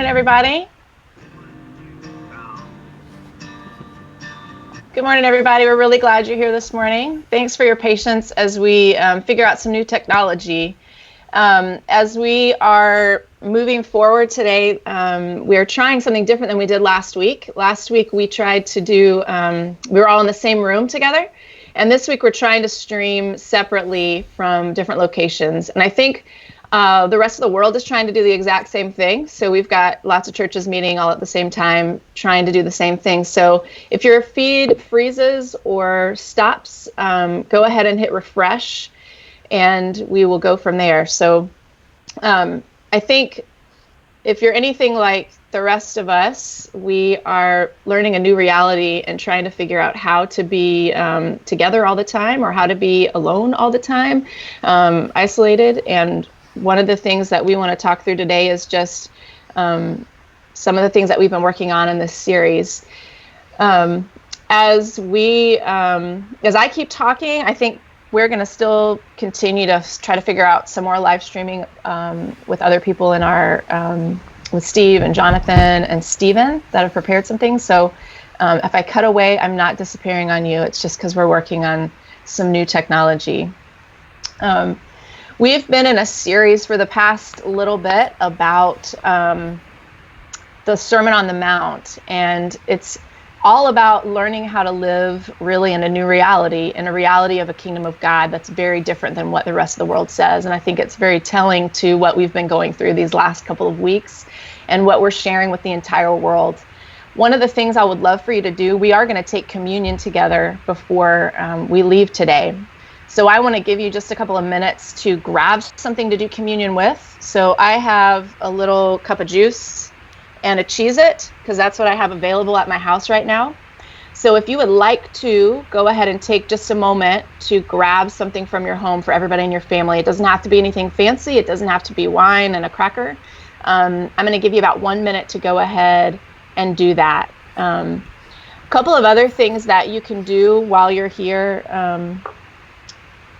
morning, everybody. Good morning, everybody. We're really glad you're here this morning. Thanks for your patience as we figure out some new technology. As we are moving forward today, we are trying something different than we did last week. Last week, we tried to do, we were all in the same room together. And this week, we're trying to stream separately from different locations. And I think the rest of the world is trying to do the exact same thing. So we've got lots of churches meeting all at the same time, trying to do the same thing. So if your feed freezes or stops, go ahead and hit refresh, and we will go from there. So I think if you're anything like the rest of us, we are learning a new reality and trying to figure out how to be together all the time, or how to be alone all the time, isolated. And one of the things that we want to talk through today is just some of the things that we've been working on in this series. As I keep talking, I think we're going to still continue to try to figure out some more live streaming with other people in our, with Steve and Jonathan and Steven that have prepared some things. So if I cut away, I'm not disappearing on you. It's just because we're working on some new technology. We've been in a series for the past little bit about the Sermon on the Mount, and it's all about learning how to live really in a new reality, in a reality of a kingdom of God that's very different than what the rest of the world says. And I think it's very telling to what we've been going through these last couple of weeks and what we're sharing with the entire world. One of the things I would love for you to do, we are going to take communion together before we leave today. So I want to give you just a couple of minutes to grab something to do communion with. So I have a little cup of juice and a Cheez-It, because that's what I have available at my house right now. So if you would like to, go ahead and take just a moment to grab something from your home for everybody in your family. It doesn't have to be anything fancy. It doesn't have to be wine and a cracker. I'm going to give you about 1 minute to go ahead and do that. A couple of other things that you can do while you're here.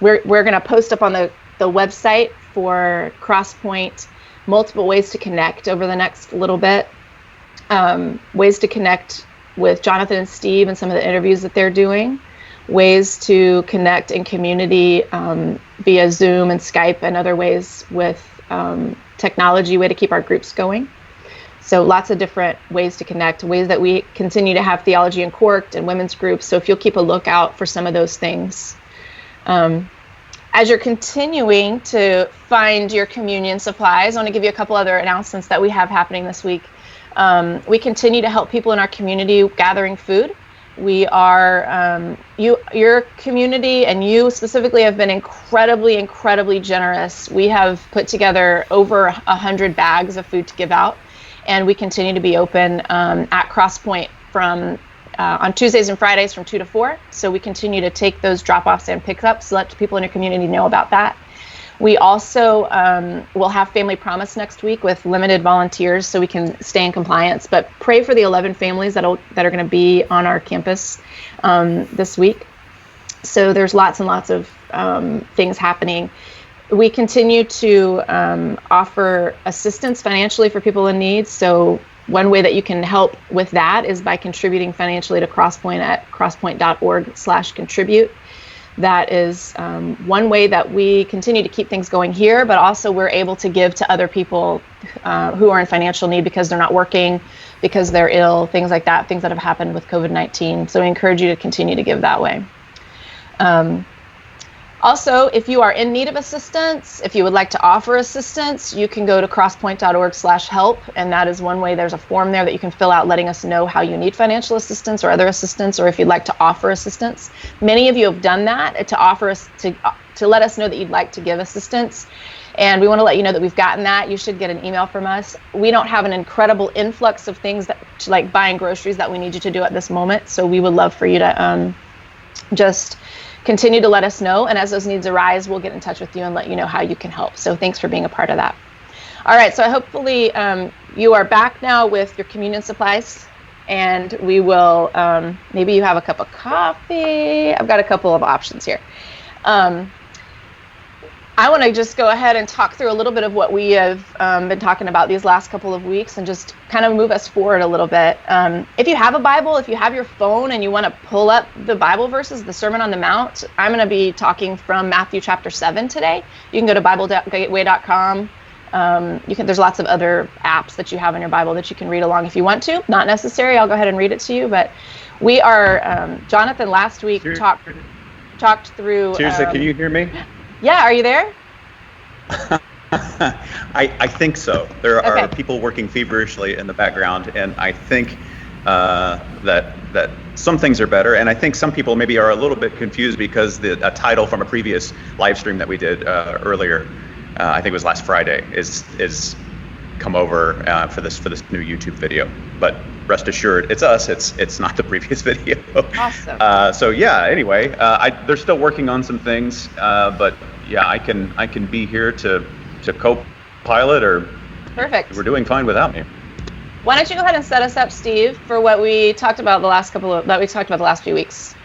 We're going to post up on the website for Crosspointe multiple ways to connect over the next little bit. Ways to connect with Jonathan and Steve and some of the interviews that they're doing. Ways to connect in community via Zoom and Skype, and other ways with technology, way to keep our groups going. So lots of different ways to connect, ways that we continue to have Theology Uncorked and women's groups. So if you'll keep a lookout for some of those things. As you're continuing to find your communion supplies, I want to give you a couple other announcements that we have happening this week. We continue to help people in our community gathering food. We are, your community and you specifically have been incredibly generous. We have put together over 100 bags of food to give out, and we continue to be open at Crosspointe from on Tuesdays and Fridays from 2 to 4. So we continue to take those drop-offs and pickups, let people in your community know about that. We also will have Family Promise next week with limited volunteers so we can stay in compliance. But pray for the 11 families that are going to be on our campus this week. So there's lots and lots of things happening. We continue to offer assistance financially for people in need. So one way that you can help with that is by contributing financially to Crosspointe at crosspointe.org/contribute. That is one way that we continue to keep things going here, but also we're able to give to other people who are in financial need because they're not working, because they're ill, things like that, things that have happened with COVID-19. So we encourage you to continue to give that way. Also, if you are in need of assistance, if you would like to offer assistance, you can go to crosspointe.org/help, and that is one way. There's a form there that you can fill out letting us know how you need financial assistance or other assistance, or if you'd like to offer assistance. Many of you have done that to offer us to let us know that you'd like to give assistance, and we want to let you know that we've gotten that. You should get an email from us. We don't have an incredible influx of things that, like buying groceries, that we need you to do at this moment, so we would love for you to just continue to let us know, and as those needs arise, we'll get in touch with you and let you know how you can help. So thanks for being a part of that. All right, so hopefully you are back now with your communion supplies, and we will, maybe you have a cup of coffee. I've got a couple of options here. I want to just go ahead and talk through a little bit of what we have been talking about these last couple of weeks and just kind of move us forward a little bit. If you have a Bible, if you have your phone and you want to pull up the Bible verses, the Sermon on the Mount, I'm going to be talking from Matthew chapter 7 today. You can go to BibleGateway.com. There's lots of other apps that you have on your Bible that you can read along if you want to. Not necessary. I'll go ahead and read it to you. But we are, Jonathan last week talked through. Tirzah, can you hear me? Yeah, are you there? I think so. There are people working feverishly in the background, and I think that some things are better, and I think some people maybe are a little bit confused because a title from a previous live stream that we did earlier, I think it was last Friday, is come over for this new YouTube video. But rest assured, it's us. It's not the previous video. Awesome. So yeah. Anyway, they're still working on some things, but yeah, I can be here to co-pilot, or perfect. We're doing fine without me. Why don't you go ahead and set us up, Steve, for what we talked about the last few weeks?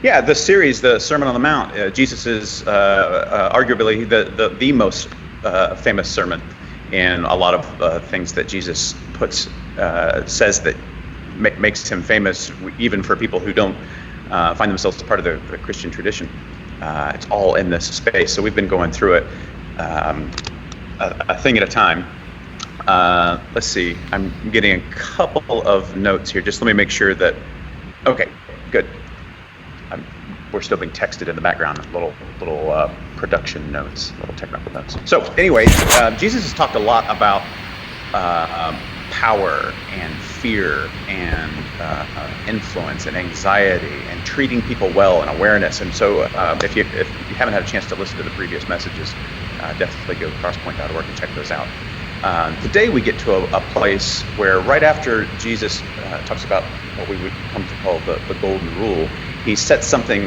Yeah, the series, the Sermon on the Mount. Jesus is arguably the most famous sermon, and a lot of things that Jesus says that makes him famous, even for people who don't find themselves as part of the Christian tradition. It's all in this space. So we've been going through it a thing at a time. Let's see. I'm getting a couple of notes here. Just let me make sure that. Okay, good. We're still being texted in the background. Little production notes, little technical notes. So anyway, Jesus has talked a lot about power and fear and influence and anxiety and treating people well and awareness. And so if you haven't had a chance to listen to the previous messages, definitely go to crosspointe.org and check those out. Today we get to a place where right after Jesus talks about what we would come to call the golden rule, he says something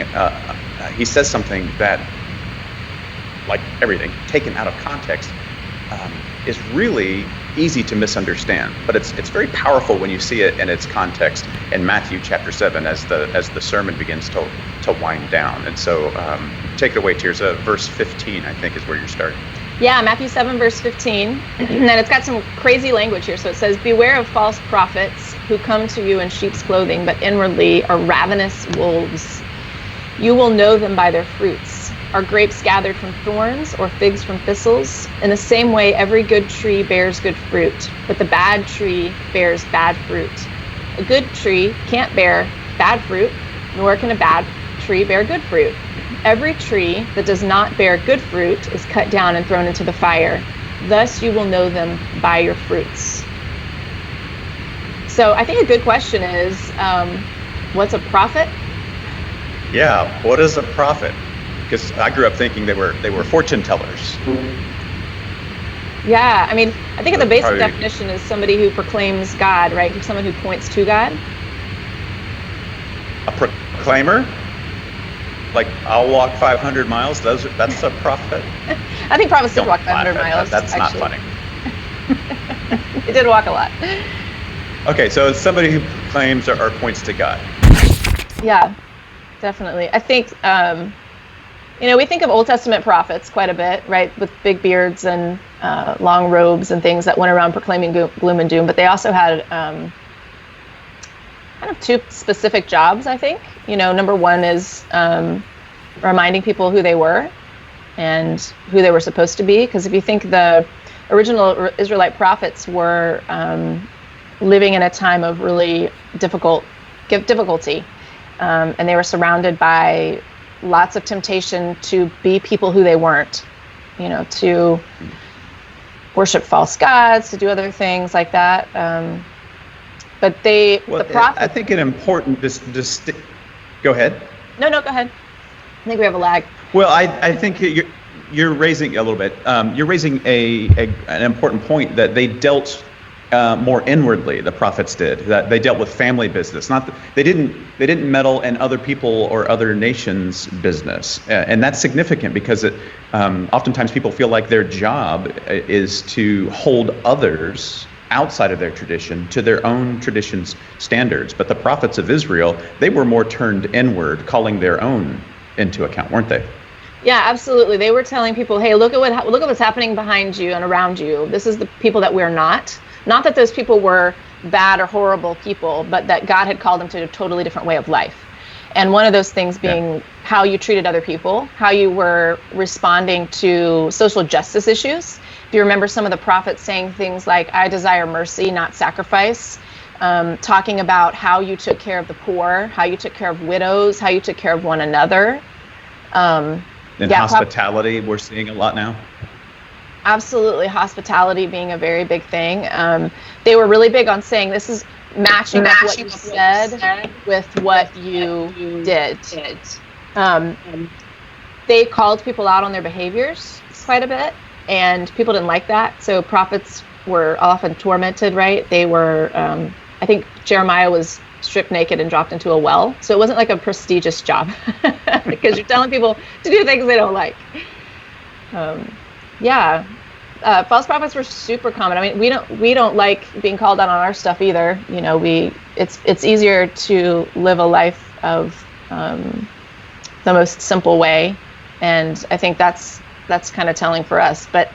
that, like everything taken out of context, is really easy to misunderstand, but it's very powerful when you see it in its context in Matthew chapter 7 as the sermon begins to wind down. And so take it away, Tirzah. Verse 15, I think, is where you're starting. Yeah, Matthew 7, verse 15. And it's got some crazy language here. So it says, "Beware of false prophets who come to you in sheep's clothing, but inwardly are ravenous wolves. You will know them by their fruits. Are grapes gathered from thorns or figs from thistles? In the same way, every good tree bears good fruit, but the bad tree bears bad fruit. A good tree can't bear bad fruit, nor can a bad tree bear good fruit. Every tree that does not bear good fruit is cut down and thrown into the fire. Thus you will know them by your fruits." So I think a good question is, what's a prophet? Yeah, what is a prophet? Because I grew up thinking they were fortune tellers. Yeah, I mean, I think the basic definition is somebody who proclaims God, right? Someone who points to God. A proclaimer? Like, I'll walk 500 miles? That's a prophet? I think prophets did walk 500 miles. That's actually. not funny. They did walk a lot. Okay, so it's somebody who proclaims or points to God. Yeah, definitely. I think, we think of Old Testament prophets quite a bit, right? With big beards and long robes and things that went around proclaiming gloom and doom. But they also had kind of two specific jobs, I think. Number one is reminding people who they were and who they were supposed to be. Because if you think the original Israelite prophets were living in a time of really difficulty. And they were surrounded by lots of temptation to be people who they weren't, to worship false gods, to do other things like that. But the prophet. I think an important go ahead. No, go ahead. I think we have a lag. Well, I think you're raising a little bit. You're raising an important point that they dealt more inwardly. The prophets did that. They dealt with family business. They didn't meddle in other people or other nations' business, and that's significant because oftentimes people feel like their job is to hold others outside of their tradition to their own tradition's standards. But the prophets of Israel, they were more turned inward, calling their own into account, weren't they? Yeah, absolutely. They were telling people, "Hey, look at what's happening behind you and around you. This is the people that we're not. Not that those people were bad or horrible people, but that God had called them to a totally different way of life." And one of those things Yeah. being how you treated other people, how you were responding to social justice issues. If you remember some of the prophets saying things like, "I desire mercy, not sacrifice," talking about how you took care of the poor, how you took care of widows, how you took care of one another. And Yeah, hospitality, we're seeing a lot now. absolutely. Hospitality being a very big thing. They were really big on saying this is matching up what you said with what you did. Um, they called people out on their behaviors quite a bit, and people didn't like that. So prophets were often tormented, right? They were, I think Jeremiah was stripped naked and dropped into a well. So it wasn't like a prestigious job because you're telling people to do things they don't like. Yeah. False prophets were super common. I mean, we don't like being called out on our stuff either. You know, it's easier to live a life of the most simple way, and I think that's kind of telling for us. But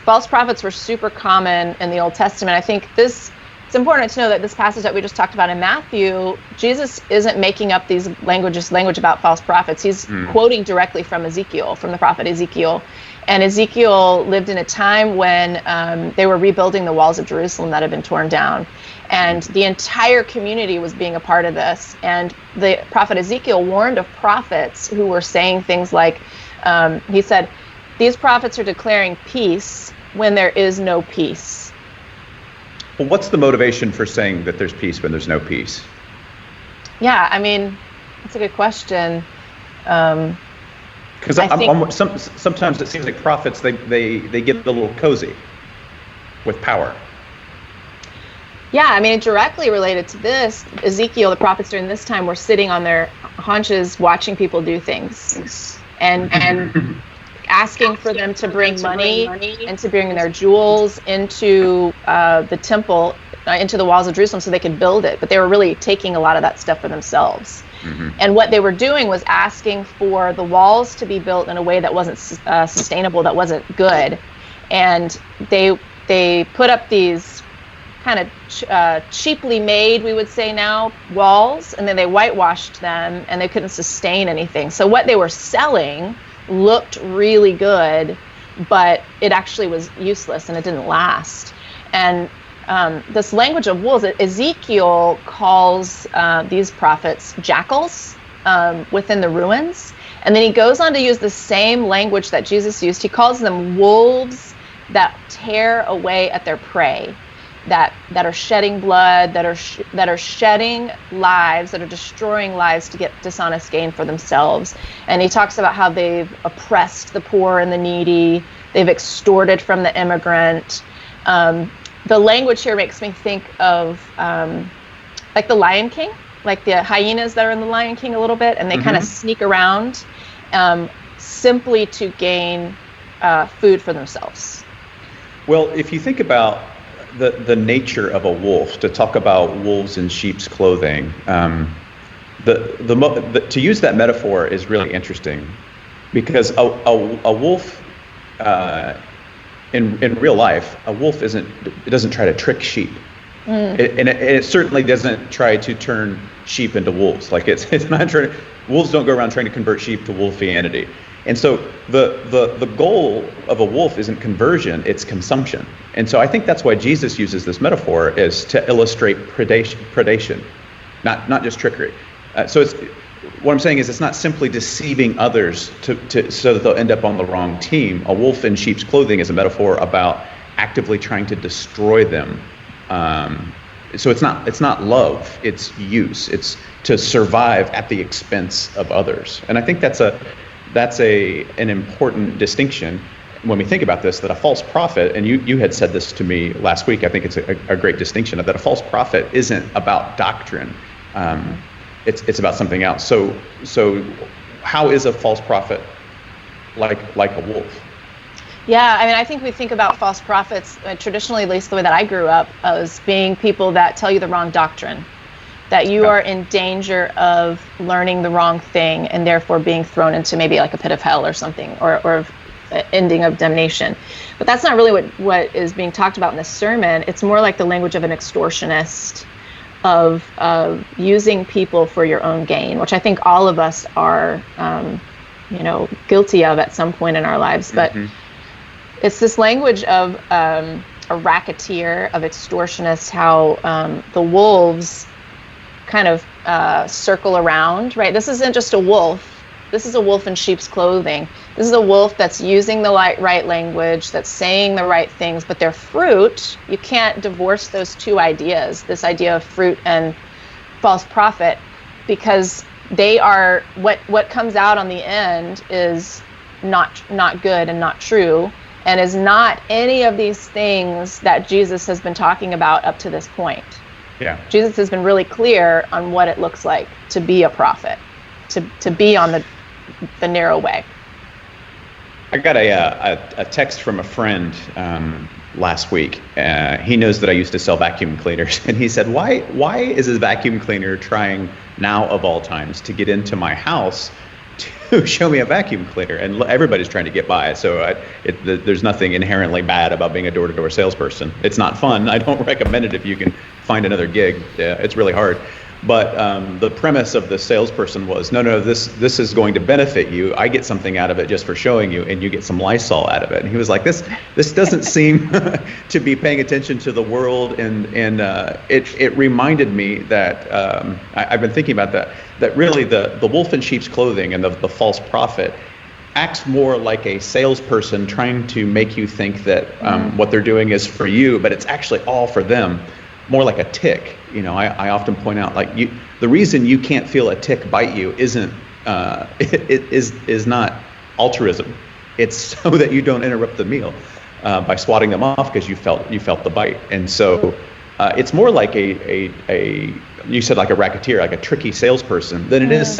false prophets were super common in the Old Testament. I think it's important to know that this passage that we just talked about in Matthew, Jesus isn't making up these language about false prophets. He's quoting directly from Ezekiel, from the prophet Ezekiel. And Ezekiel lived in a time when they were rebuilding the walls of Jerusalem that had been torn down. And the entire community was being a part of this. And the prophet Ezekiel warned of prophets who were saying things like, he said, "These prophets are declaring peace when there is no peace." Well, what's the motivation for saying that there's peace when there's no peace? Yeah, I mean, that's a good question. Because sometimes it seems like prophets, they get a little cozy with power. Yeah, I mean, directly related to this, Ezekiel, the prophets during this time were sitting on their haunches watching people do things and asking for them to bring money and to bring their jewels into the temple, into the walls of Jerusalem so they could build it. But they were really taking a lot of that stuff for themselves. And what they were doing was asking for the walls to be built in a way that wasn't sustainable, that wasn't good. And they put up these kind of cheaply made, we would say now, walls, and then they whitewashed them, and they couldn't sustain anything. So what they were selling looked really good, but it actually was useless and it didn't last. And this language of wolves, Ezekiel calls these prophets jackals within the ruins. And then he goes on to use the same language that Jesus used. He calls them wolves that tear away at their prey, that are shedding blood, that are shedding lives, that are destroying lives to get dishonest gain for themselves. And he talks about how they've oppressed the poor and the needy, they've extorted from the immigrant. The language here makes me think of like the Lion King, like the hyenas that are in the Lion King a little bit, and they kind of sneak around simply to gain food for themselves. Well, if you think about the nature of a wolf, to talk about wolves in sheep's clothing, to use that metaphor is really interesting, because a wolf in real life, a wolf doesn't try to trick sheep. It certainly doesn't try to turn sheep into wolves. Like it's not trying. Wolves don't go around trying to convert sheep to wolfianity. And so the goal of a wolf isn't conversion, it's consumption. And so I think that's why Jesus uses this metaphor, is to illustrate predation, not just trickery. So what I'm saying is, it's not simply deceiving others so that they'll end up on the wrong team. A wolf in sheep's clothing is a metaphor about actively trying to destroy them. So it's not love, it's use. It's to survive at the expense of others. And I think that's an important distinction when we think about this, that a false prophet, and you had said this to me last week, I think it's a great distinction, that a false prophet isn't about doctrine. It's about something else. So how is a false prophet like a wolf? Yeah, I mean, I think we think about false prophets, traditionally, at least the way that I grew up, as being people that tell you the wrong doctrine. that you are in danger of learning the wrong thing and therefore being thrown into maybe like a pit of hell or something, or ending of damnation. But that's not really what is being talked about in this sermon. It's more like the language of an extortionist, of using people for your own gain, which I think all of us are, guilty of at some point in our lives. But it's this language of a racketeer, of extortionists, how the wolves kind of circle around, right? This isn't just a wolf. This is a wolf in sheep's clothing. This is a wolf that's using the right language, that's saying the right things, but their fruit, you can't divorce those two ideas, this idea of fruit and false prophet, because they are, what comes out on the end is not good and not true, and is not any of these things that Jesus has been talking about up to this point. Yeah. Jesus has been really clear on what it looks like to be a prophet, to be on the narrow way. I got a text from a friend last week. He knows that I used to sell vacuum cleaners, and he said, why is his vacuum cleaner trying now of all times to get into my house to show me a vacuum cleaner? And everybody's trying to get by, so there's nothing inherently bad about being a door-to-door salesperson. It's not fun. I don't recommend it if you can find another gig. It's really hard. But the premise of the salesperson was, no, this is going to benefit you. I get something out of it just for showing you, and you get some Lysol out of it. And he was like, this doesn't seem to be paying attention to the world. And it reminded me that I've been thinking about that really the wolf in sheep's clothing and the false prophet acts more like a salesperson trying to make you think that what they're doing is for you, but it's actually all for them. More like a tick. I often point out, like, the reason you can't feel a tick bite you isn't is not altruism. It's so that you don't interrupt the meal by swatting them off because you felt the bite. And so it's more like a you said, like a racketeer, like a tricky salesperson, than it is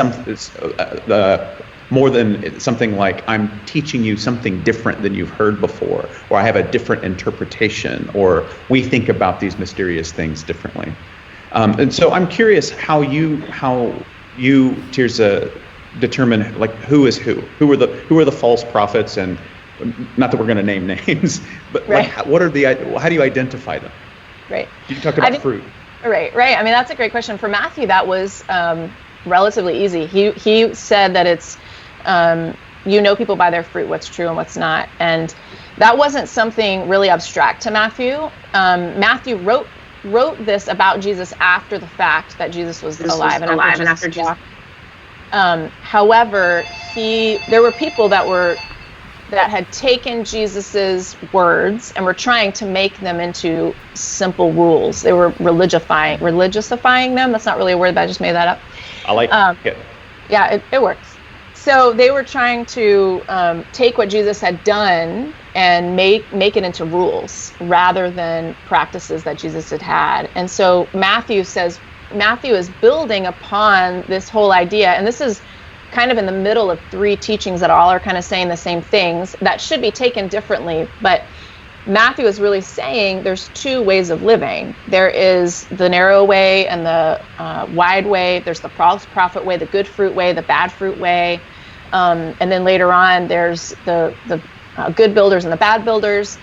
more than something like, I'm teaching you something different than you've heard before, or I have a different interpretation, or we think about these mysterious things differently. And so I'm curious how you Tirzah, determine, like, who is who are the false prophets, and not that we're going to name names, but right. Like, how do you identify them? Right. You talked about fruit. Right. I mean, that's a great question. For Matthew, that was relatively easy. He said that it's people by their fruit, what's true and what's not. And that wasn't something really abstract to Matthew. Matthew wrote this about Jesus after the fact that Jesus was alive and after Jesus walked. However, there were people that had taken Jesus's words and were trying to make them into simple rules. They were religifying them. That's not really a word, but I just made that up. I like it. Yeah, it works. So they were trying to take what Jesus had done and make it into rules rather than practices that Jesus had. And so Matthew is building upon this whole idea, and this is kind of in the middle of three teachings that all are kind of saying the same things that should be taken differently. But Matthew is really saying there's two ways of living. There is the narrow way and the wide way. There's the false prophet way, the good fruit way, the bad fruit way. And then later on, there's the good builders and the bad builders.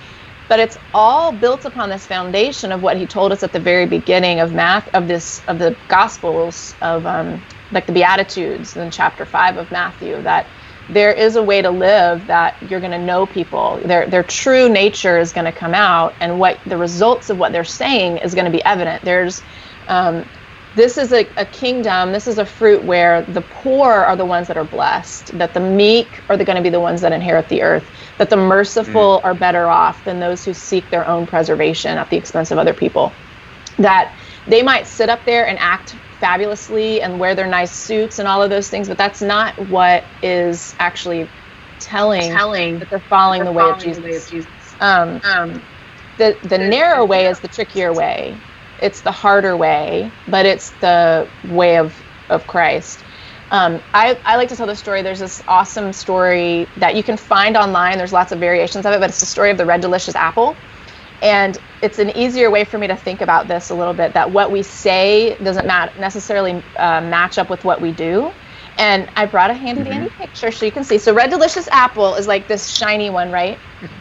But it's all built upon this foundation of what he told us at the very beginning of the Gospels, of like the Beatitudes in chapter 5 of Matthew, that there is a way to live that you're going to know people. Their true nature is going to come out, and what the results of what they're saying is going to be evident. This is a kingdom, this is a fruit where the poor are the ones that are blessed, that the meek are going to be the ones that inherit the earth, that the merciful are better off than those who seek their own preservation at the expense of other people. That they might sit up there and act fabulously and wear their nice suits and all of those things, but that's not what is actually telling that they're following the way of Jesus. The narrow way is the trickier way. It's the harder way, but it's the way of Christ. I like to tell the story. There's this awesome story that you can find online. There's lots of variations of it, but it's the story of the red delicious apple. And it's an easier way for me to think about this a little bit, that what we say doesn't necessarily match up with what we do. And I brought a handy dandy picture so you can see. So Red Delicious apple is like this shiny one, right?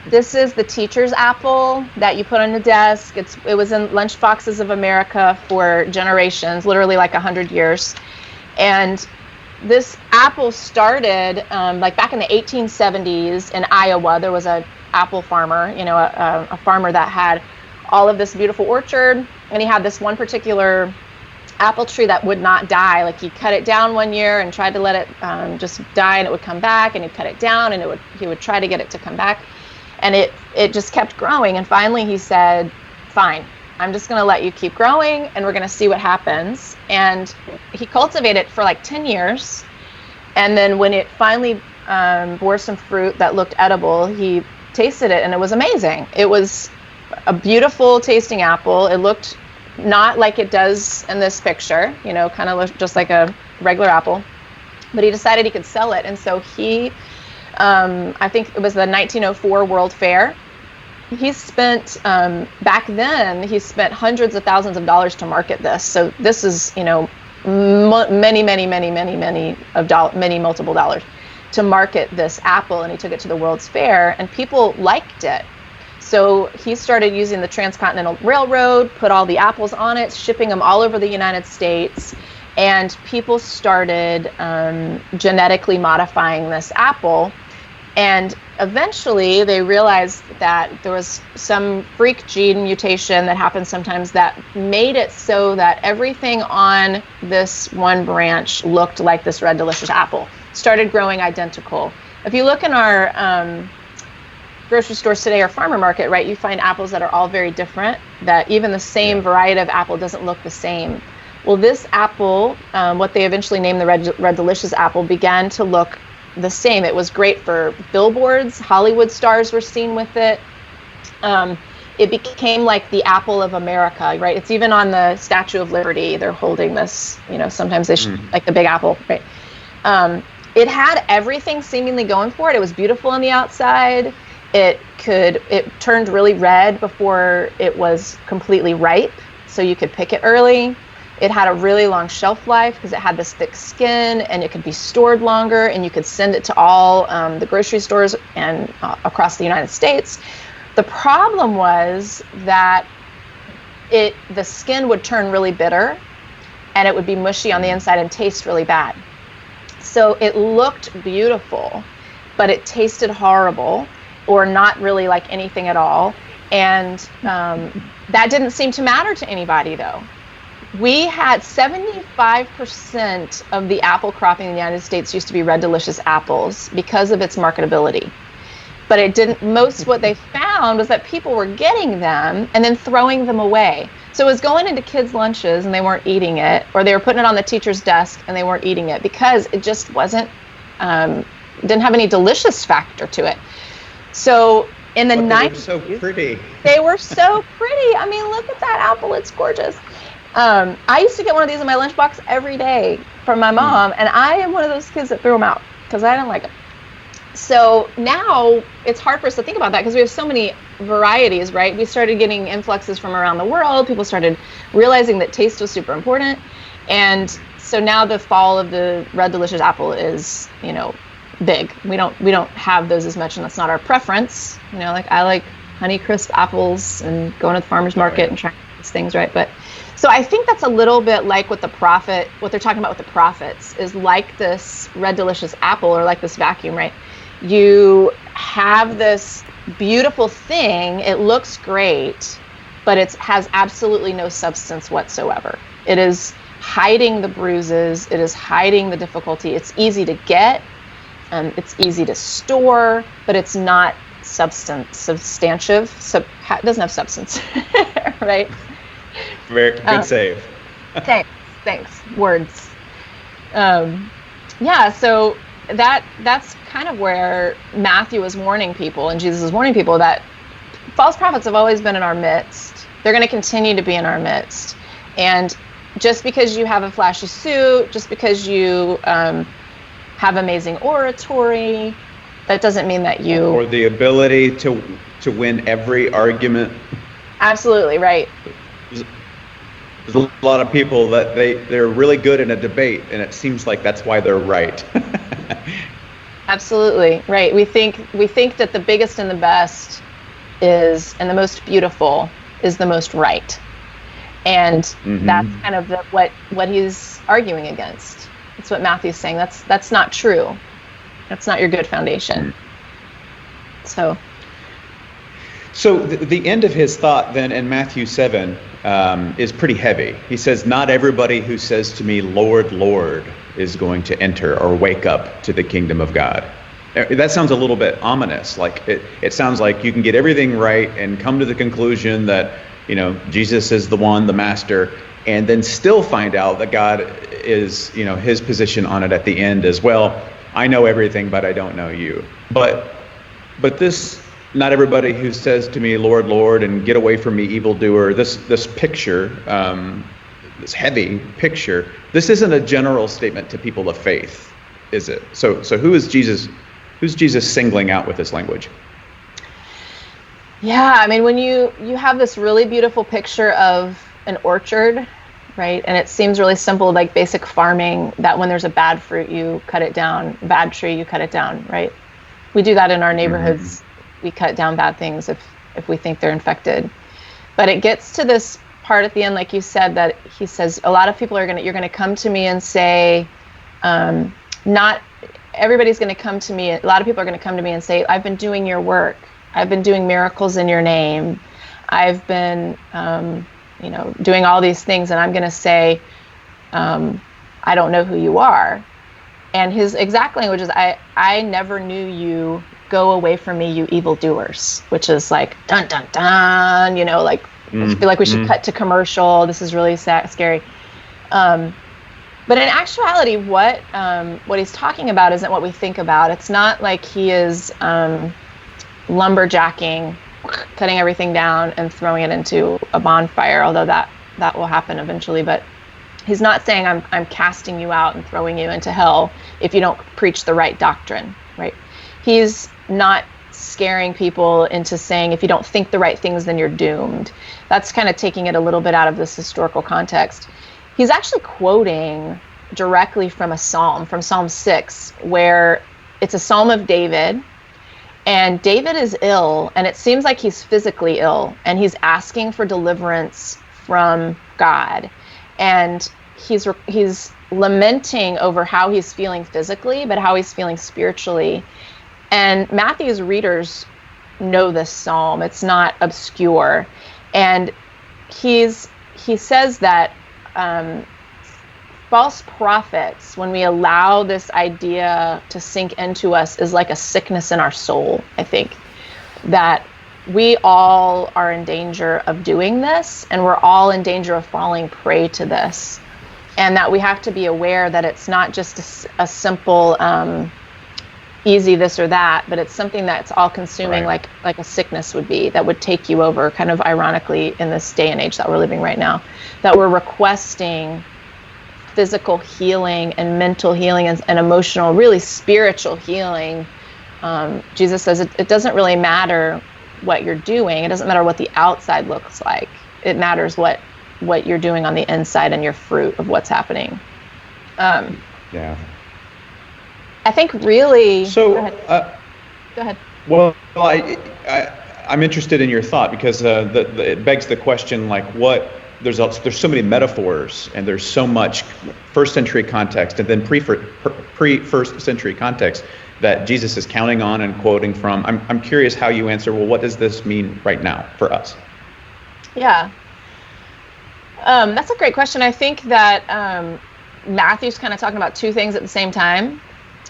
This is the teacher's apple that you put on the desk. It was in lunch boxes of America for generations, literally like 100 years. And this apple started like back in the 1870s in Iowa. There was a apple farmer, a farmer that had all of this beautiful orchard, and he had this one particular apple tree that would not die. Like, he cut it down one year and tried to let it just die, and it would come back, and he'd cut it down, and he would try to get it to come back, and it just kept growing. And finally he said, fine, I'm just going to let you keep growing, and we're going to see what happens. And he cultivated it for like 10 years, and then when it finally bore some fruit that looked edible, he tasted it, and it was amazing. It was a beautiful tasting apple. It looked not like it does in this picture, kind of just like a regular apple, but he decided he could sell it. And so he, I think it was the 1904 World Fair, he spent, back then, he spent hundreds of thousands of dollars to market this. So this is, many multiple dollars to market this apple, and he took it to the World's Fair, and people liked it. So he started using the Transcontinental Railroad, put all the apples on it, shipping them all over the United States, and people started genetically modifying this apple. And eventually they realized that there was some freak gene mutation that happens sometimes that made it so that everything on this one branch looked like this Red Delicious apple. Started growing identical. If you look in our grocery stores today or farmer market, right, you find apples that are all very different, that even the same variety of apple doesn't look the same. Well, this apple, what they eventually named the Red Delicious apple, began to look the same. It was great for billboards. Hollywood stars were seen with it. It became like the apple of America, right? It's even on the Statue of Liberty. They're holding this, sometimes they like the big apple, right? It had everything seemingly going for it. It was beautiful on the outside. It turned really red before it was completely ripe, so you could pick it early. It had a really long shelf life because it had this thick skin, and it could be stored longer, and you could send it to all the grocery stores and across the United States. The problem was that the skin would turn really bitter, and it would be mushy on the inside and taste really bad. So it looked beautiful, but it tasted horrible, or not really like anything at all. And that didn't seem to matter to anybody, though. We had 75% of the apple cropping in the United States used to be Red Delicious apples because of its marketability. But it didn't, what they found was that people were getting them and then throwing them away. So it was going into kids' lunches and they weren't eating it, or they were putting it on the teacher's desk and they weren't eating it because it just wasn't, didn't have any delicious factor to it. So in the 90s, they were so pretty. They were so pretty. I mean, look at that apple. It's gorgeous. I used to get one of these in my lunchbox every day from my mom, and I am one of those kids that threw them out because I didn't like them. So now it's hard for us to think about that because we have so many varieties, right? We started getting influxes from around the world. People started realizing that taste was super important. And so now the fall of the Red Delicious apple is, big. We don't have those as much, and that's not our preference. Like I like Honeycrisp apples and going to the farmer's market and trying these things, right? But so I think that's a little bit like what they're talking about with the prophets is like this Red Delicious apple or like this vacuum, right? You have this beautiful thing, it looks great, but it has absolutely no substance whatsoever. It is hiding the bruises, it is hiding the difficulty. It's easy to get, it's easy to store, but it's not substantive. So it doesn't have substance, right? Very good save. Thanks. Words. So that's kind of where Matthew is warning people, and Jesus is warning people that false prophets have always been in our midst. They're going to continue to be in our midst. And just because you have a flashy suit, just because you have amazing oratory, that doesn't mean that you... Or the ability to win every argument. Absolutely right. There's a lot of people that they're really good in a debate, and it seems like that's why they're right. Absolutely right. We think that the biggest and the best is, and the most beautiful is the most right, and that's kind of what he's arguing against. That's what Matthew's saying. That's not true. That's not your good foundation. So the end of his thought then in Matthew 7 is pretty heavy. He says, "Not everybody who says to me, 'Lord, Lord,' is going to enter or wake up to the kingdom of God." That sounds a little bit ominous. Like it sounds like you can get everything right and come to the conclusion that, Jesus is the one, the master, and then still find out that God is, his position on it at the end as well. I know everything, but I don't know you. But this, not everybody who says to me, "Lord, Lord," and "Get away from me, evildoer," this picture, this heavy picture, this isn't a general statement to people of faith, is it? So who is Jesus? Who's Jesus singling out with this language? yeah, I mean, when you have this really beautiful picture of an orchard, right? And it seems really simple, like basic farming, that when there's a bad fruit, you cut it down, bad tree, you cut it down, right? We do that in our neighborhoods. We cut down bad things if we think they're infected. But it gets to this part at the end, like you said, that he says a lot of people you're gonna come to me and say, not everybody's gonna come to me. A lot of people are gonna come to me and say, "I've been doing your work. I've been doing miracles in your name. I've been, doing all these things," and I'm gonna say, "I don't know who you are." And his exact language is, I never knew you. Go away from me, you evildoers," which is like, dun, dun, dun, I feel like we should cut to commercial. This is really scary. But in actuality, what he's talking about isn't what we think about. It's not like he is lumberjacking, cutting everything down and throwing it into a bonfire, although that will happen eventually. But he's not saying I'm casting you out and throwing you into hell if you don't preach the right doctrine, right? He's not scaring people into saying if you don't think the right things, then you're doomed. That's kind of taking it a little bit out of this historical context. He's actually quoting directly from a psalm, from Psalm 6, where it's a psalm of David, and David is ill, and it seems like he's physically ill, and he's asking for deliverance from God. And he's lamenting over how he's feeling physically, but how he's feeling spiritually. And Matthew's readers know this psalm. It's not obscure. And he says that false prophets, when we allow this idea to sink into us, is like a sickness in our soul, I think. That we all are in danger of doing this, and we're all in danger of falling prey to this. And that we have to be aware that it's not just a simple easy this or that, but it's something that's all consuming, right, like a sickness would be, that would take you over, kind of ironically in this day and age that we're living right now, that we're requesting physical healing and mental healing and emotional, really spiritual healing. Jesus says it doesn't really matter what you're doing. It doesn't matter what the outside looks like. It matters what you're doing on the inside and your fruit of what's happening. Yeah. I think really. So, go ahead. Well, I'm interested in your thought because it begs the question, like, there's so many metaphors and there's so much first century context and then pre first century context that Jesus is counting on and quoting from. I'm curious how you answer. Well, what does this mean right now for us? Yeah, that's a great question. I think that Matthew's kind of talking about two things at the same time.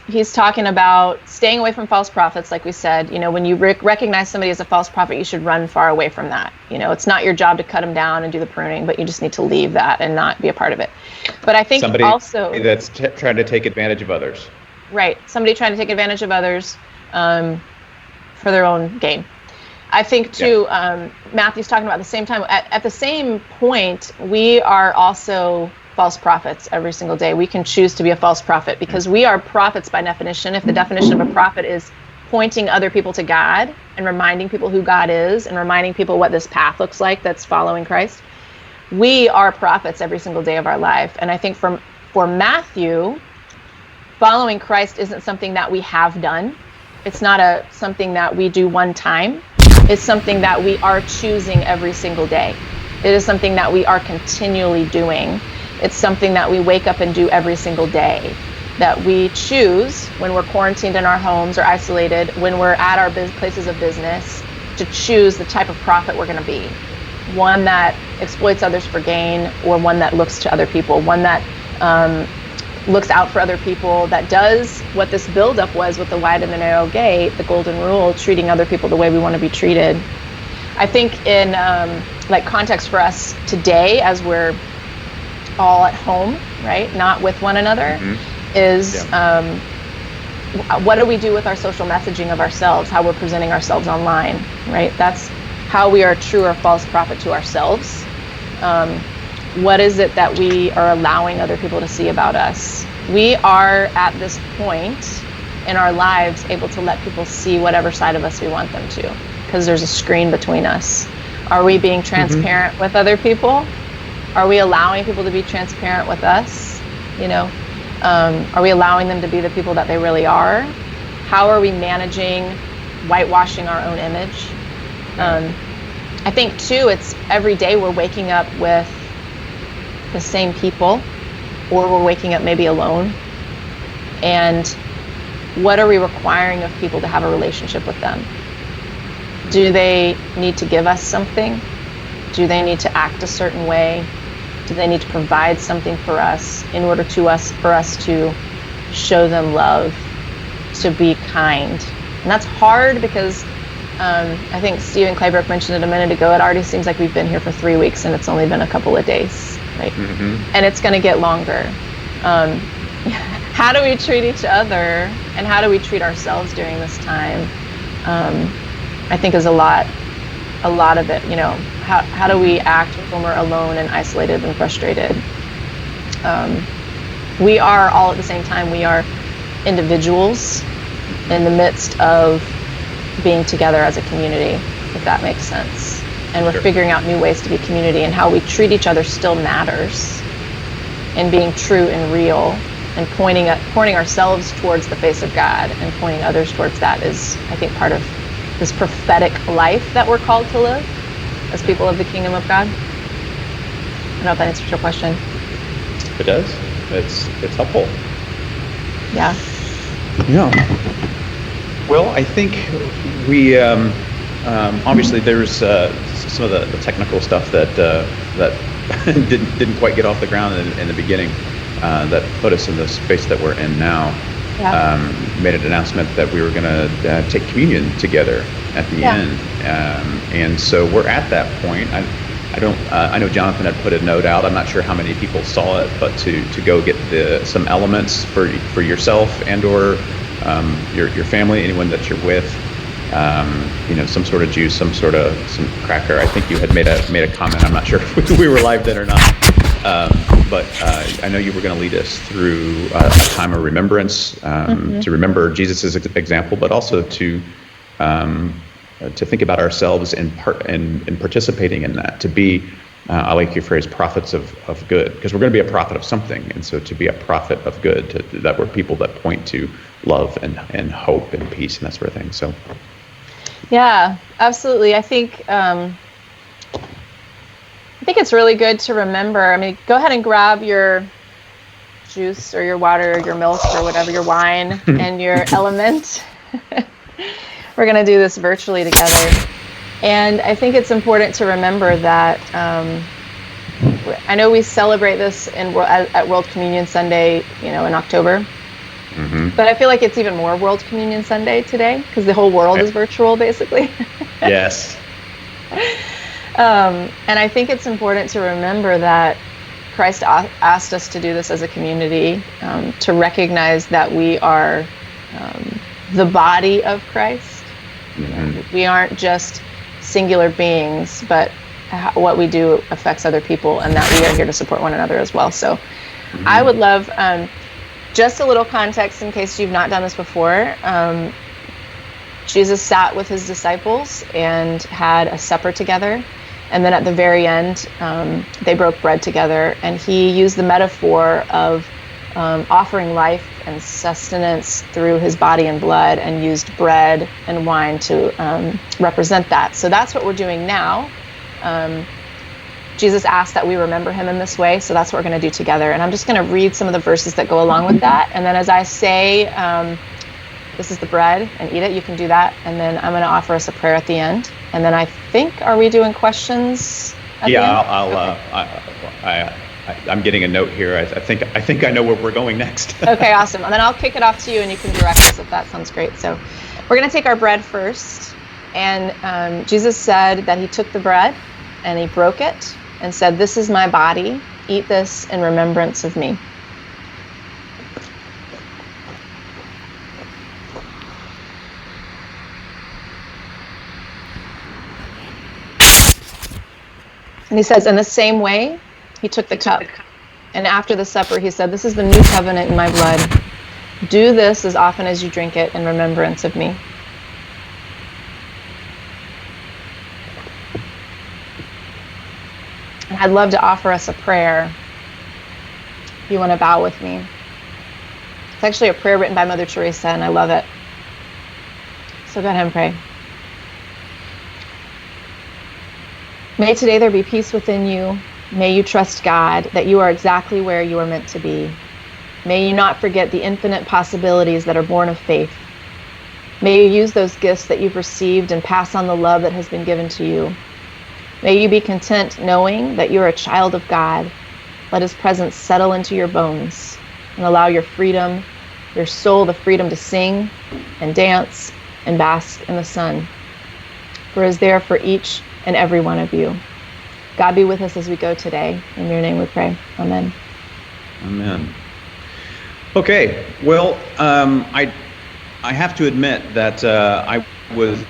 He's talking about staying away from false prophets, like we said. When you recognize somebody as a false prophet, you should run far away from that. It's not your job to cut them down and do the pruning, but you just need to leave that and not be a part of it. But I think somebody also that's trying to take advantage of others. Right, somebody trying to take advantage of others for their own gain. I think too, Matthew's talking about at the same time. At the same point, we are also false prophets every single day. We can choose to be a false prophet because we are prophets by definition. If the definition of a prophet is pointing other people to God and reminding people who God is and reminding people what this path looks like that's following Christ, we are prophets every single day of our life. And I think for Matthew, following Christ isn't something that we have done. It's not something that we do one time. It's something that we are choosing every single day. It is something that we are continually doing. It's something that we wake up and do every single day, that we choose when we're quarantined in our homes or isolated, when we're at our places of business, to choose the type of prophet we're going to be. One that exploits others for gain, or one that looks to other people, one that looks out for other people, that does what this buildup was with the wide and the narrow gate, the golden rule, treating other people the way we want to be treated. I think in like context for us today, as we're all at home, right, not with one another, is what do we do with our social messaging of ourselves, how we're presenting ourselves online, right? That's how we are a true or false prophet to ourselves. What is it that we are allowing other people to see about us? We are at this point in our lives able to let people see whatever side of us we want them to, because there's a screen between us. Are we being transparent with other people? Are we allowing people to be transparent with us? You know, are we allowing them to be the people that they really are? How are we managing whitewashing our own image? I think too, it's every day we're waking up with the same people, or we're waking up maybe alone. And what are we requiring of people to have a relationship with them? Do they need to give us something? Do they need to act a certain way? Do they need to provide something for us in order for us to show them love, to be kind? And that's hard because I think Stephen Claybrook mentioned it a minute ago. It already seems like we've been here for 3 weeks and it's only been a couple of days, right? And it's going to get longer. How do we treat each other, and how do we treat ourselves during this time? I think is a lot of it. You know, how do we act when we're alone and isolated and frustrated? We are all at the same time. We are individuals in the midst of being together as a community, if that makes sense. And we're figuring out new ways to be community, and how we treat each other still matters. And being true and real, and pointing ourselves towards the face of God and pointing others towards that is, I think, part of this prophetic life that we're called to live as people of the kingdom of God. I don't know if that answers your question. It does. It's helpful. Yeah. Well, I think we obviously there's some of the technical stuff that didn't quite get off the ground in the beginning that put us in the space that we're in now. Made an announcement that we were going to take communion together at the end, and so we're at that point. I know Jonathan had put a note out. I'm not sure how many people saw it, but to go get some elements for yourself and or your family, anyone that you're with, some sort of juice, some cracker. I think you had made a comment. I'm not sure if we were live then or not, but I know you were going to lead us through a time of remembrance, to remember Jesus' example, but also to think about ourselves in participating in that, to be, I like your phrase, prophets of good, because we're going to be a prophet of something, and so to be a prophet of good, that we're people that point to love and hope and peace and that sort of thing. So, yeah, absolutely. I think it's really good to remember. I mean, go ahead and grab your juice or your water or your milk or whatever, your wine and your element. We're going to do this virtually together. And I think it's important to remember that I know we celebrate this at World Communion Sunday, in October. But I feel like it's even more World Communion Sunday today, because the whole world is virtual, basically. Yes. And I think it's important to remember that Christ asked us to do this as a community, to recognize that we are the body of Christ. We aren't just singular beings, but what we do affects other people, and that we are here to support one another as well. So I would love just a little context in case you've not done this before. Jesus sat with his disciples and had a supper together. And then at the very end, they broke bread together. And he used the metaphor of offering life and sustenance through his body and blood, and used bread and wine to represent that. So that's what we're doing now. Jesus asked that we remember him in this way, so that's what we're going to do together. And I'm just going to read some of the verses that go along with that. And then as I say, this is the bread, and eat it, you can do that. And then I'm going to offer us a prayer at the end. And then I think, are we doing questions at the end? I'm getting a note here. I think I know where we're going next. Okay, awesome. And then I'll kick it off to you, and you can direct us if that sounds great. So we're going to take our bread first. And Jesus said that he took the bread and he broke it and said, "This is my body. Eat this in remembrance of me." And he says, in the same way, he took the cup. And after the supper, he said, "This is the new covenant in my blood. Do this as often as you drink it in remembrance of me." And I'd love to offer us a prayer. If you want to bow with me. It's actually a prayer written by Mother Teresa, and I love it. So go ahead and pray. May today there be peace within you. May you trust God that you are exactly where you are meant to be. May you not forget the infinite possibilities that are born of faith. May you use those gifts that you've received and pass on the love that has been given to you. May you be content knowing that you are a child of God. Let his presence settle into your bones and allow your freedom, your soul, the freedom to sing and dance and bask in the sun. For it is there for each and every one of you. God be with us as we go today. In your name we pray. Amen. Amen. Okay. Well, I have to admit that I was,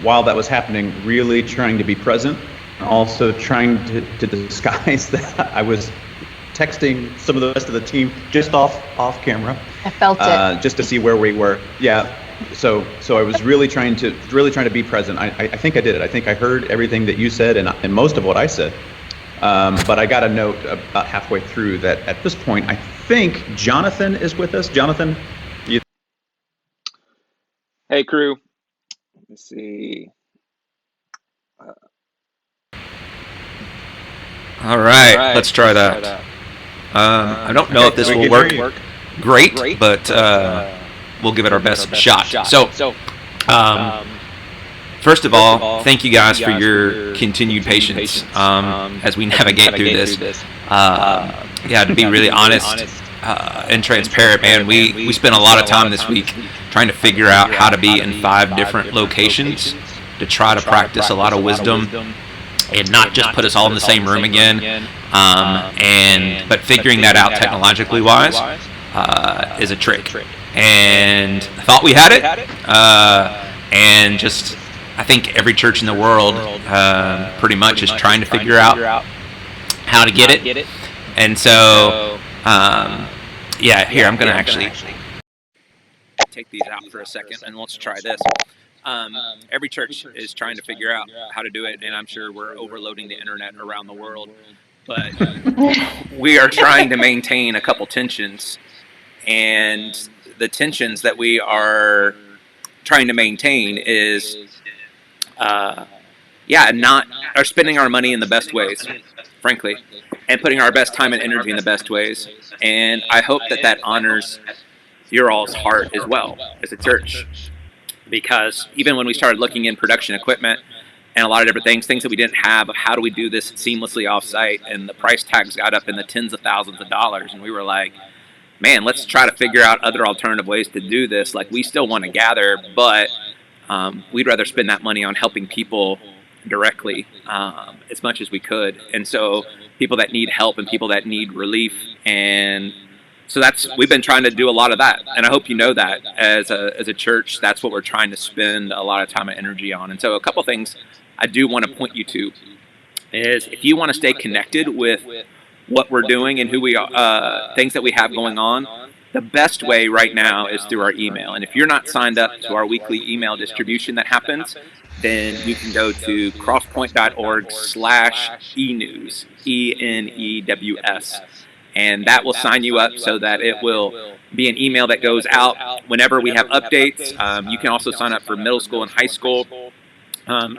while that was happening, really trying to be present, and also trying to disguise that I was texting some of the rest of the team just off camera. I felt it. Just to see where we were. Yeah. So I was really trying to be present. I think I did it. I think I heard everything that you said and most of what I said. But I got a note about halfway through that at this point I think Jonathan is with us. Jonathan, you. Hey crew. Let's see. All right, let's try that. I don't know if this will work great, but we'll give it our best shot. So, first of all, thank you guys for your continued patience as we navigate through this. Yeah, to be really honest and transparent, man, we spent a lot of time this week trying to figure out how to be in 5 different locations to try to practice a lot of wisdom and not just put us all in the same room again. But figuring that out technologically wise is a trick. And I thought we had it, and just I think every church in the world pretty much is trying to figure out how to get it. And so, yeah, here I'm going to actually take these out for a second, and let's try this. Every church is trying to figure out how to do it, and I'm sure we're overloading the internet around the world. But we are trying to maintain a couple tensions, and the tensions that we are trying to maintain is, not are spending our money in the best ways, frankly, and putting our best time and energy in the best ways. And I hope that honors your all's heart as well as a church. Because even when we started looking in production equipment and a lot of different things that we didn't have, how do we do this seamlessly off-site, and the price tags got up in the tens of thousands of dollars, and we were like, man, let's try to figure out other alternative ways to do this. Like, we still want to gather, but we'd rather spend that money on helping people directly as much as we could. And so people that need help and people that need relief, and so we've been trying to do a lot of that, and I hope you know that as a church, that's what we're trying to spend a lot of time and energy on. And so a couple things I do want to point you to is, if you want to stay connected with what we're doing and who we are, things that we have going on, The best way right now is through our email. And if you're not signed up to our weekly email distribution that happens, then you can go to crosspointe.org/enews, ENEWS. And that will sign you up so that it will be an email that goes out whenever we have updates. You can also sign up for middle school and high school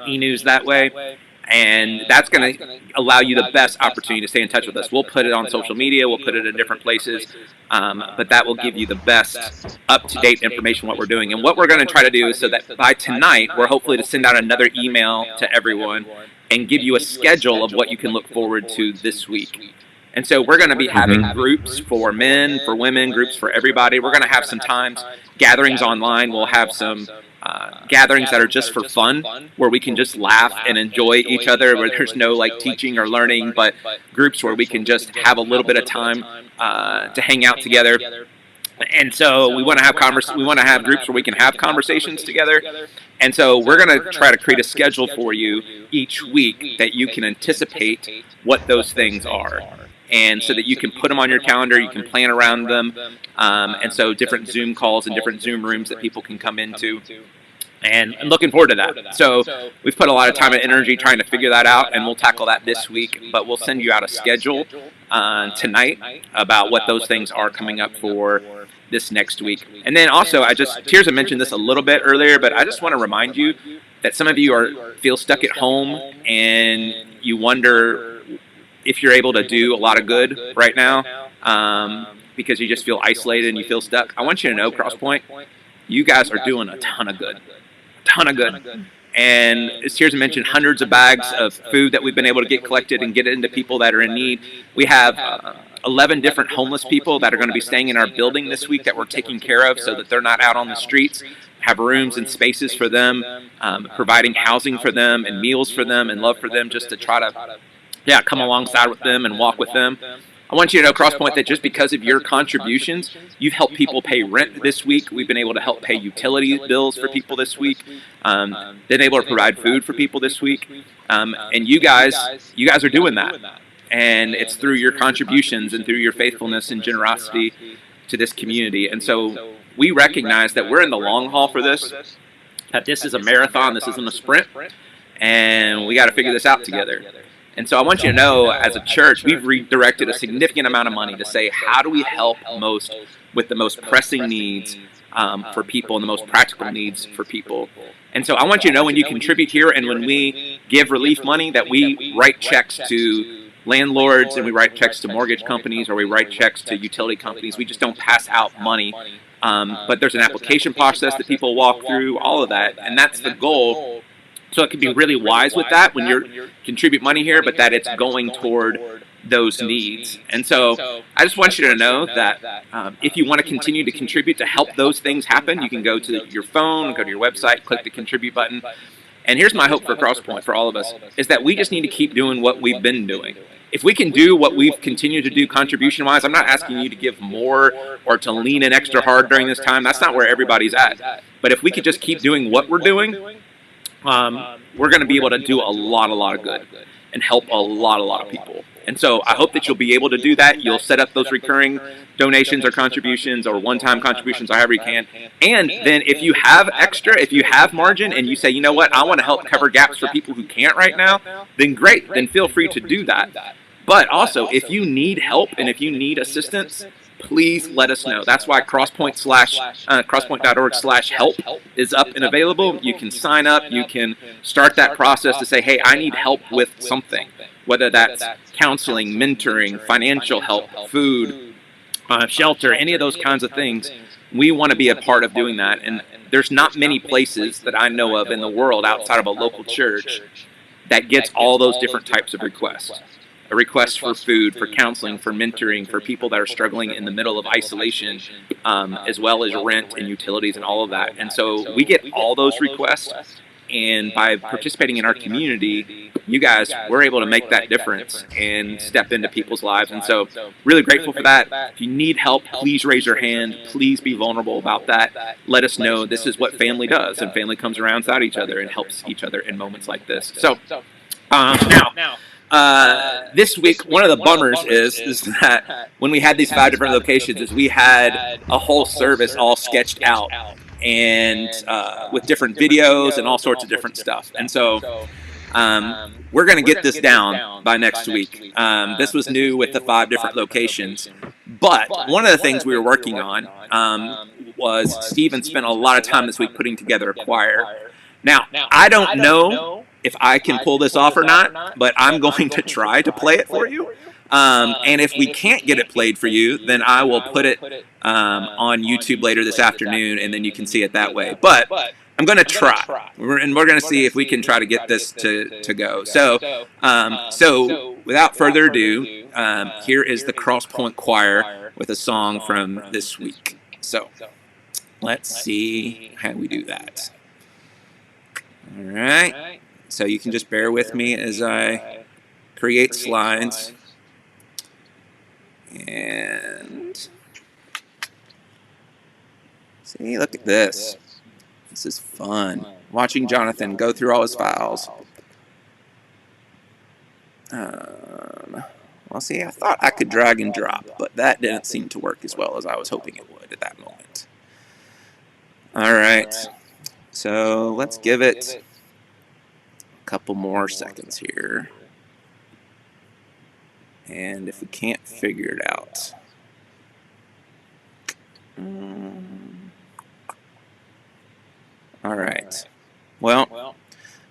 e-news that way. And that's going to allow you the best opportunity to stay in touch with us. We'll put it on social media. We'll put it in different places. But that will give you the best up-to-date information what we're doing. And what we're going to try to do is so that by tonight, we're hopefully to send out another email to everyone and give you a schedule of what you can look forward to this week. And so we're going to be having groups for men, for women, groups for everybody. We're going to have some times, gatherings online. We'll have some gatherings that are just for fun, where we can just laugh and enjoy each other, where there's no like teaching or learning, but groups where we can just have a little bit of time to hang out together. And so we want to have groups where we can have conversations together. And so we're going to try to create a schedule for you each week that you can anticipate what those things are. And so that you can put them on your calendar, you can plan around them, and so different Zoom calls and different Zoom rooms that people can come into. And I'm looking forward to that. So we've put a lot of time and energy trying to figure that out, and we'll tackle that this week. But we'll send you out a schedule tonight about what those things are coming up for this next week. And then also, Tirzah mentioned this a little bit earlier, but I just want to remind you that some of you feel stuck at home and you wonder if you're able to do a lot of good right now because you just feel isolated and you feel stuck. I want you to know, Crosspointe, you guys are doing a ton of good. And as Tirzah mentioned, hundreds of bags of food that we've been able to get collected and get it into people that are in need. We have 11 different homeless people that are going to be staying in our building this week that we're taking care of so that they're not out on the streets. Have rooms and spaces for them, providing housing for them and meals for them and love for them, just to try to come alongside with them and walk with them. I want you to know, Crosspointe, that just because of your contributions, you've helped people pay rent this week. We've been able to help pay utility bills for people this week. Been able to provide food for people this week. And you guys are doing that. And it's through your contributions and through your faithfulness and generosity to this community. And so we recognize that we're in the long haul for this, that this is a marathon, this isn't a sprint, and we got to figure this out together. And so I want you to know, as a church, we've redirected a significant amount of money to say, how do we help most with the most pressing needs for people and the most practical needs for people. And so I want you to know, when you contribute here and when we give relief money, that we write checks to landlords and we write checks to mortgage companies or we write checks to utility companies. We just don't pass out money. But there's an application process that people walk through, all of that, and that's the goal. So it can be really wise with that when you contribute money here, but that it's going toward those needs. And so I just want you to know that if you want to continue to contribute to help those things happen, you can go to your phone, go to your website, click the contribute button. And here's my hope for Crosspointe, for all of us, is that we just need to keep doing what we've been doing. If we can do what we've continued to do contribution-wise, I'm not asking you to give more or to lean in extra hard during this time. That's not where everybody's at. But if we could just keep doing what we're doing, we're going to be able to do a lot of good and help a lot of people. And so I hope that you'll be able to do that. You'll set up those recurring donations or contributions or one-time contributions, however you can. And then if you have extra, if you have margin and you say, you know what, I want to help cover gaps for people who can't right now, then great, then feel free to do that. But also, if you need help and if you need assistance, please let us know. That's why crosspointe.org/help is up and available. You can sign up. You can start that process to say, hey, I need help with something, whether that's counseling, mentoring, financial help, food, shelter, any of those kinds of things. We want to be a part of doing that. And there's not many places that I know of in the world outside of a local church that gets all those different types of requests. A request for food, for counseling, for mentoring, for people that are struggling in the middle of isolation, as well as rent and utilities and all of that. And so we get all those requests, and by participating in our community, you guys, we're able to make that difference and step into people's lives. And so really grateful for that. If you need help, please raise your hand. Please be vulnerable about that. Let us know. This is what family does, and family comes around inside each other and helps each other in moments like this. So now, This week, one of the bummers is that when we had these 5 different locations, is we had a whole service all sketched out and with different videos and all sorts of different stuff. And so we're going to get this down by next week. This was new with the 5 different locations. But one of the things we were working on was Steven spent a lot of time this week putting together a choir. Now, I don't know if I can pull this off or not, but I'm going to try to play it for you. And if we can't get it played for you, then I will put it on YouTube later this afternoon, and then you can see it that way. But I'm going to try, and we're going to see if we can try to get this to go. So without further ado, here is the Crosspointe Choir with a song from this week. So let's see how we do that. All right. So you can just bear with me as I create slides. And see, look at this. This is fun. Watching Jonathan go through all his files. Well, see, I thought I could drag and drop, but that didn't seem to work as well as I was hoping it would at that moment. All right. So let's give it a couple more seconds here. And if we can't figure it out. All right. Well,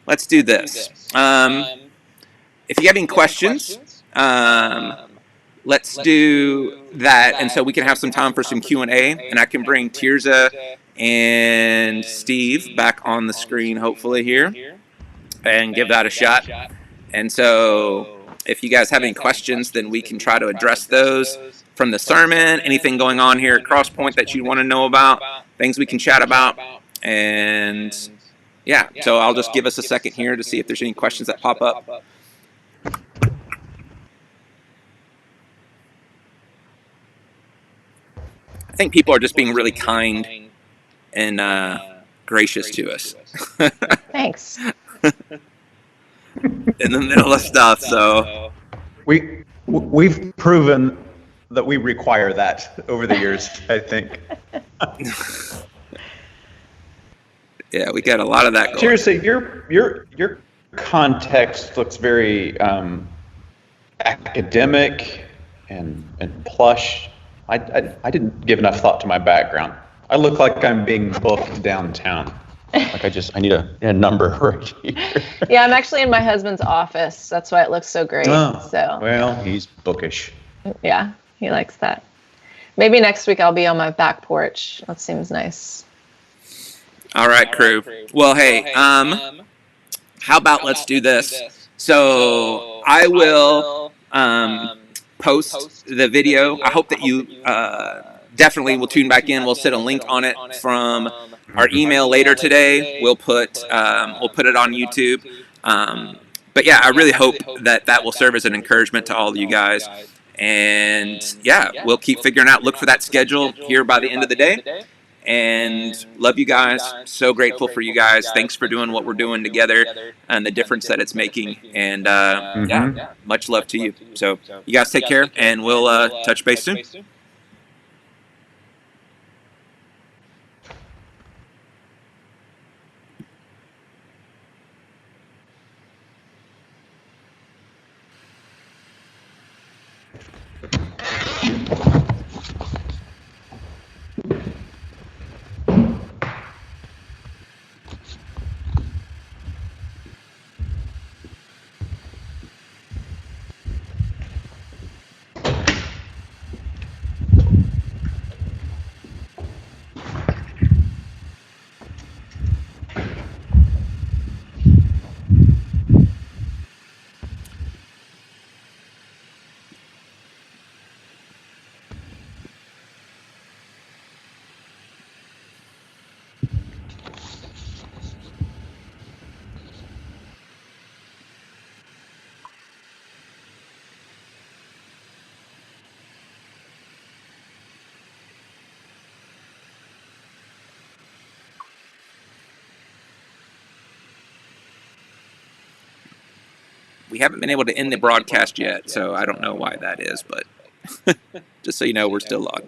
let's do this. If you have any questions, let's do that. And so we can have some time for some Q&A. And I can bring Tirzah and Steve back on the screen, hopefully, here. And give that a shot. And so if you guys have any questions, then we can try to address those from the sermon, anything going on here at Crosspointe that you want to know about, things we can chat about. And yeah, so I'll just give us a second here to see if there's any questions that pop up. I think people are just being really kind and gracious to us. Thanks. In the middle of stuff, so we've proven that we require that over the years, I think. Yeah, we got a lot of that going. Seriously, your context looks very academic and plush. I didn't give enough thought to my background. I look like I'm being booked downtown. Like I need a number right here. Yeah, I'm actually in my husband's office. That's why it looks so great. Oh, so well, he's bookish. Yeah, he likes that. Maybe next week I'll be on my back porch. That seems nice. All right, crew. Well, hey, how about let's do this? So I will post the video. I hope that you definitely will tune back in. We'll set a link on it from our email later today. We'll put it on YouTube. But yeah, I really hope that will serve as an encouragement to all of you guys. And yeah, we'll keep figuring out. Look for that schedule here by the end of the day. And love you guys. So grateful for you guys. Thanks for doing what we're doing together and the difference that it's making. And yeah, much love to you. So you guys take care, and we'll touch base soon. We haven't been able to end the broadcast yet, so I don't know why that is, but just so you know, we're still on.